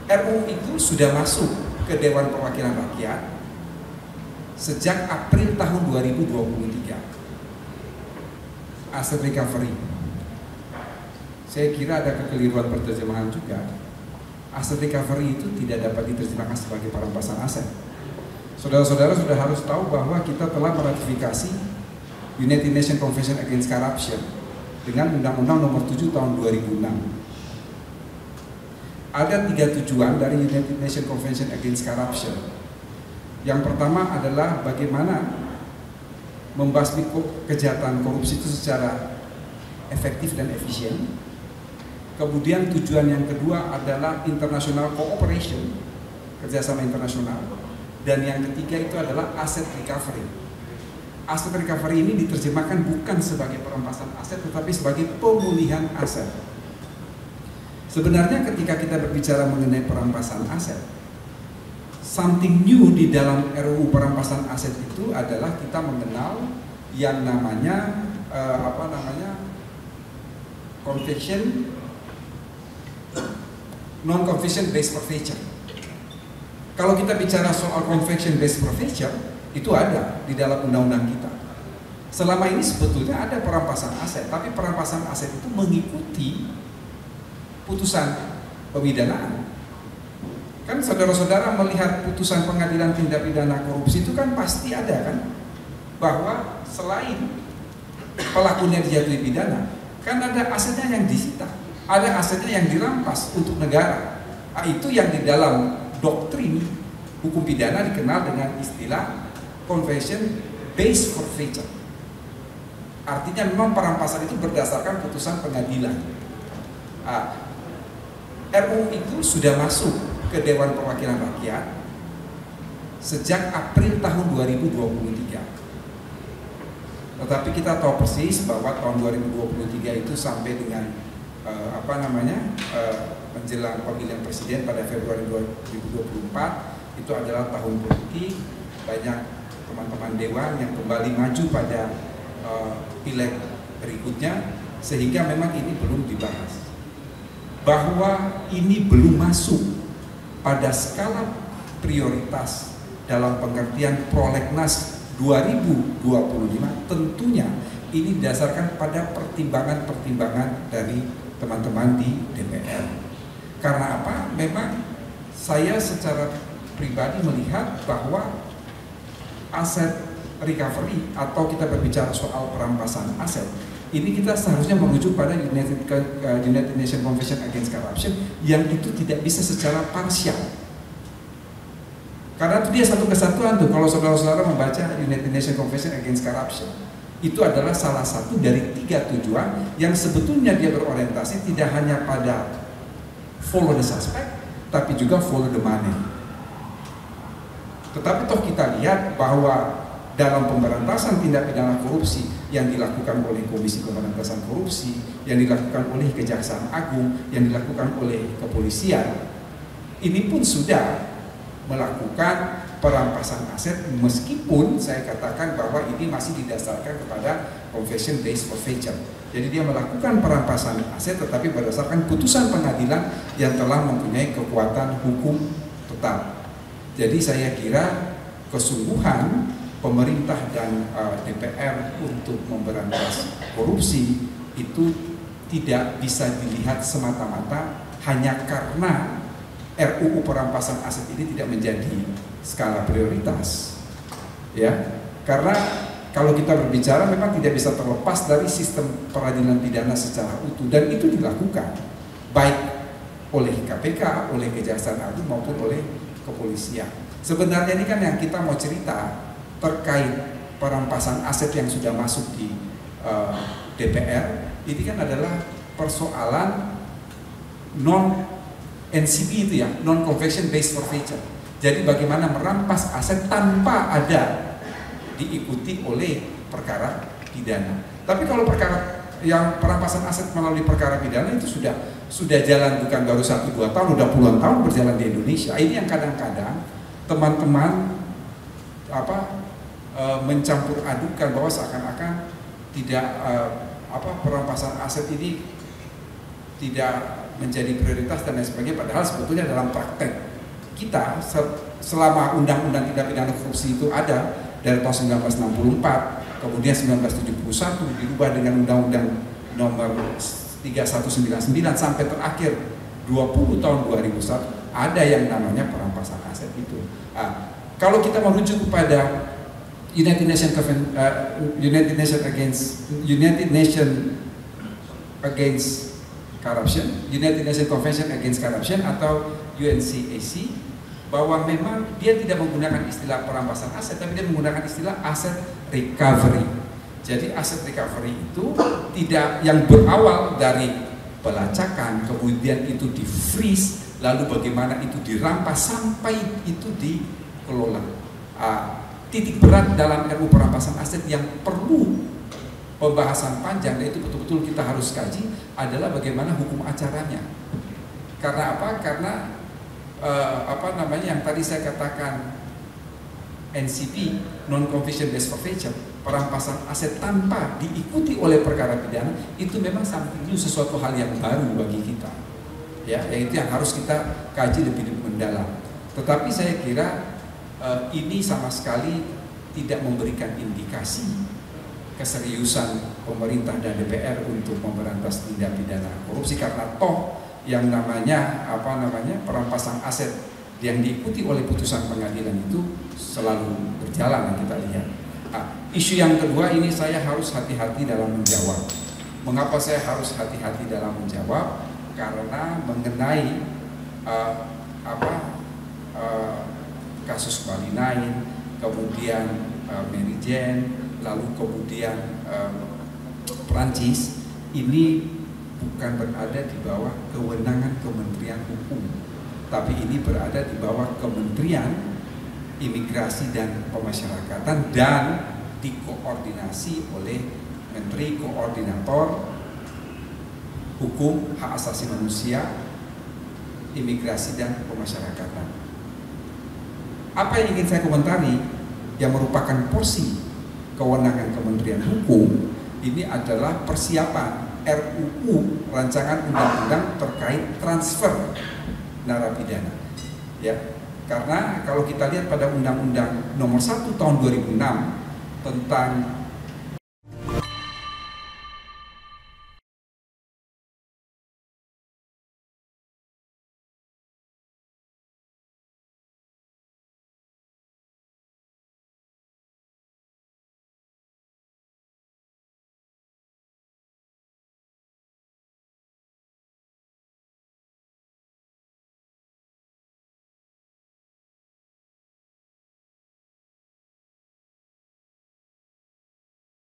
RUU itu sudah masuk ke Dewan Perwakilan Rakyat sejak April tahun 2023. Aset recovery, saya kira ada kekeliruan penerjemahan juga. Aset recovery itu tidak dapat diterjemahkan sebagai perampasan aset. Saudara-saudara sudah harus tahu bahwa kita telah meratifikasi United Nations Convention Against Corruption dengan Undang-Undang Nomor 7 Tahun 2006. Ada 3 tujuan dari United Nations Convention Against Corruption. Yang pertama adalah bagaimana membasmi kejahatan korupsi itu secara efektif dan efisien. Kemudian tujuan yang kedua adalah international cooperation, kerjasama internasional. Dan yang ketiga itu adalah asset recovery. Asset recovery ini diterjemahkan bukan sebagai perampasan aset, tetapi sebagai pemulihan aset. Sebenarnya ketika kita berbicara mengenai perampasan aset, something new di dalam RUU perampasan aset itu adalah kita mengenal yang namanya conviction, non-conviction based forfeiture. Kalau kita bicara soal conviction based forfeiture, itu ada di dalam undang-undang kita. Selama ini sebetulnya ada perampasan aset, tapi perampasan aset itu mengikuti putusan pemidanaan. Kan saudara-saudara melihat putusan pengadilan tindak pidana korupsi itu kan pasti ada kan, bahwa selain pelakunya dijatuhi pidana, kan ada asetnya yang disita, ada asetnya yang dirampas untuk negara. Nah, itu yang di dalam doktrin hukum pidana dikenal dengan istilah conviction based forfeiture. Artinya memang perampasan itu berdasarkan putusan pengadilan. RUU itu sudah masuk ke Dewan Perwakilan Rakyat sejak April tahun 2023. Tetapi kita tahu persis bahwa tahun 2023 itu sampai dengan menjelang pemilihan presiden pada Februari 2024 itu adalah tahun politik. Banyak teman-teman dewan yang kembali maju pada pileg berikutnya, sehingga memang ini belum dibahas. Bahwa ini belum masuk pada skala prioritas dalam pengertian prolegnas 2025, tentunya ini didasarkan pada pertimbangan-pertimbangan dari teman-teman di DPR. Karena apa? Memang saya secara pribadi melihat bahwa aset recovery atau kita berbicara soal perampasan aset, ini kita seharusnya merujuk pada United Nations Convention Against Corruption yang itu tidak bisa secara parsial. Karena itu dia satu kesatuan tuh. Kalau saudara-saudara membaca United Nations Convention Against Corruption, itu adalah salah satu dari 3 tujuan yang sebetulnya dia berorientasi tidak hanya pada follow the suspect, tapi juga follow the money. Tetapi toh kita lihat bahwa dalam pemberantasan tindak pidana korupsi yang dilakukan oleh Komisi Pemberantasan Korupsi, yang dilakukan oleh Kejaksaan Agung, yang dilakukan oleh kepolisian, ini pun sudah melakukan perampasan aset, meskipun saya katakan bahwa ini masih didasarkan kepada conviction based forfeiture. Jadi dia melakukan perampasan aset tetapi berdasarkan putusan pengadilan yang telah mempunyai kekuatan hukum tetap. Jadi saya kira kesungguhan pemerintah dan DPR untuk memberantas korupsi itu tidak bisa dilihat semata-mata hanya karena RUU perampasan aset ini tidak menjadi skala prioritas, ya. Karena kalau kita berbicara memang tidak bisa terlepas dari sistem peradilan pidana secara utuh, dan itu dilakukan baik oleh KPK, oleh Kejaksaan Agung maupun oleh kepolisian. Sebenarnya ini kan yang kita mau cerita terkait perampasan aset yang sudah masuk di DPR, ini kan adalah persoalan non-NCB itu ya, non-conviction based forfeiture. Jadi bagaimana merampas aset tanpa ada diikuti oleh perkara pidana. Tapi kalau perkara yang perampasan aset melalui perkara pidana itu sudah jalan, bukan baru 1-2 tahun, udah puluhan tahun berjalan di Indonesia. Ini yang kadang-kadang teman-teman mencampur adukan bahwa seakan-akan tidak perampasan aset ini tidak menjadi prioritas dan lain sebagainya, padahal sebetulnya dalam praktek kita selama undang-undang tindak pidana korupsi itu ada dari tahun 1964, kemudian 1971 dirubah dengan undang-undang nomor 3199 sampai terakhir 20 tahun 2001, ada yang namanya perampasan aset itu. Kalau kita merujuk kepada United Nations Convention Against Corruption atau UNCAC, bahwa memang dia tidak menggunakan istilah perampasan aset, tapi dia menggunakan istilah aset recovery. Jadi aset recovery itu tidak yang berawal dari pelacakan, kemudian itu di freeze, lalu bagaimana itu dirampas sampai itu dikelola. Titik berat dalam RUU perampasan aset yang perlu pembahasan panjang, dan itu betul-betul kita harus kaji, adalah bagaimana hukum acaranya. Karena apa? Karena yang tadi saya katakan NCP, non-conviction based forfeiture, perampasan aset tanpa diikuti oleh perkara pidana, itu memang something new, sesuatu hal yang baru bagi kita. Ya, itu yang harus kita kaji lebih mendalam. Tetapi saya kira ini sama sekali tidak memberikan indikasi keseriusan pemerintah dan DPR untuk memberantas tindak pidana korupsi, karena toh yang namanya perampasan aset yang diikuti oleh putusan pengadilan itu selalu berjalan, yang kita lihat. Isu yang kedua ini saya harus hati-hati dalam menjawab. Mengapa saya harus hati-hati dalam menjawab? Karena mengenai kasus Bali 9, kemudian Mary Jane, lalu kemudian Perancis, ini bukan berada di bawah kewenangan Kementerian Hukum, tapi ini berada di bawah Kementerian Imigrasi dan Pemasyarakatan dan dikoordinasi oleh Menteri Koordinator Hukum, Hak Asasi Manusia, Imigrasi dan Pemasyarakatan. Apa yang ingin saya komentari yang merupakan porsi kewenangan Kementerian Hukum ini adalah persiapan RUU, rancangan undang-undang terkait transfer narapidana. Ya, karena kalau kita lihat pada Undang-Undang Nomor 1 Tahun 2006 tentang